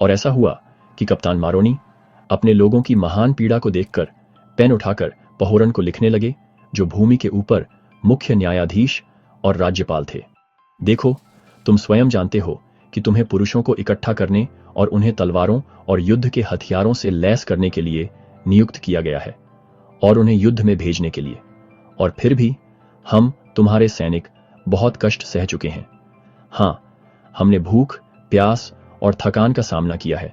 और ऐसा हुआ कि कप्तान मारोनी अपने लोगों की महान पीड़ा को देखकर पेन उठाकर पहोरन को लिखने लगे, जो भूमि के ऊपर मुख्य न्यायाधीश और राज्यपाल थे। देखो, तुम स्वयं जानते हो कि तुम्हें पुरुषों को इकट्ठा करने और उन्हें तलवारों और युद्ध के हथियारों से लैस करने के लिए नियुक्त किया गया है और उन्हें युद्ध में भेजने के लिए। और फिर भी हम तुम्हारे सैनिक बहुत कष्ट सह चुके हैं। हाँ, हमने भूख, प्यास और थकान का सामना किया है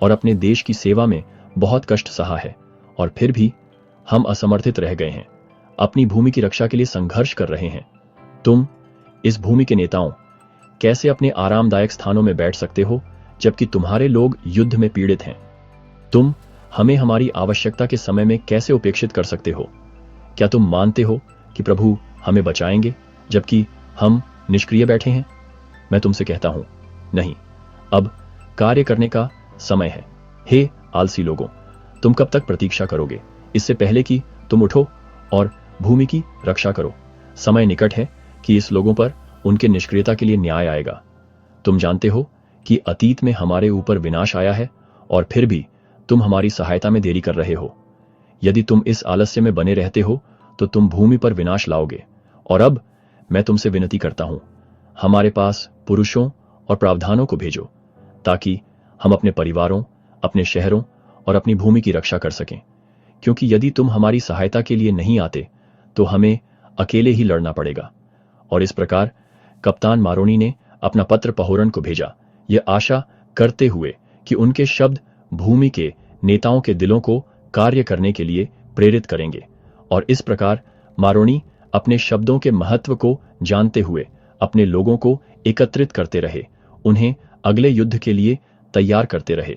और अपने देश की सेवा में बहुत कष्ट सहा है, और फिर भी हम असमर्थित रह गए हैं। अपनी भूमि की रक्षा के लिए संघर्ष कर रहे हैं। तुम, इस भूमि के नेताओं, कैसे अपने आरामदायक स्थानों में बैठ सकते हो जबकि तुम्हारे लोग युद्ध में पीड़ित हैं? तुम हमें हमारी आवश्यकता के समय में कैसे उपेक्षित कर सकते हो? क्या तुम मानते हो कि प्रभु हमें बचाएंगे जबकि हम निष्क्रिय बैठे हैं? मैं तुमसे कहता हूं, नहीं, अब कार्य करने का समय है। हे आलसी लोगों, तुम कब तक प्रतीक्षा करोगे, इससे पहले कि तुम उठो और भूमि की रक्षा करो? समय निकट है कि इस लोगों पर उनके निष्क्रियता के लिए न्याय आएगा। तुम जानते हो कि अतीत में हमारे ऊपर विनाश आया है और फिर भी तुम हमारी सहायता में देरी कर रहे हो। यदि तुम इस आलस्य में बने रहते हो तो तुम भूमि पर विनाश लाओगे। और अब मैं तुमसे विनती करता हूं, हमारे पास पुरुषों और प्रावधानों को भेजो ताकि हम अपने परिवारों, अपने शहरों और अपनी भूमि की रक्षा कर सकें, क्योंकि यदि तुम हमारी सहायता के लिए नहीं आते तो हमें अकेले ही लड़ना पड़ेगा। और इस प्रकार कप्तान मारोनी ने अपना पत्र पहोरन को भेजा, यह आशा करते हुए कि उनके शब्द भूमि के नेताओं के दिलों को कार्य करने के लिए प्रेरित करेंगे। और इस प्रकार मारोनी अपने शब्दों के महत्व को जानते हुए अपने लोगों को एकत्रित करते रहे, उन्हें अगले युद्ध के लिए तैयार करते रहे।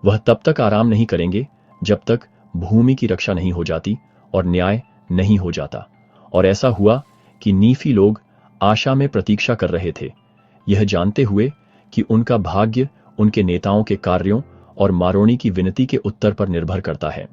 वह तब तक आराम नहीं करेंगे जब तक भूमि की रक्षा नहीं हो जाती और न्याय नहीं हो जाता। और ऐसा हुआ कि नीफी लोग आशा में प्रतीक्षा कर रहे थे, यह जानते हुए कि उनका भाग्य उनके नेताओं के कार्यों और मारोनी की विनती के उत्तर पर निर्भर करता है।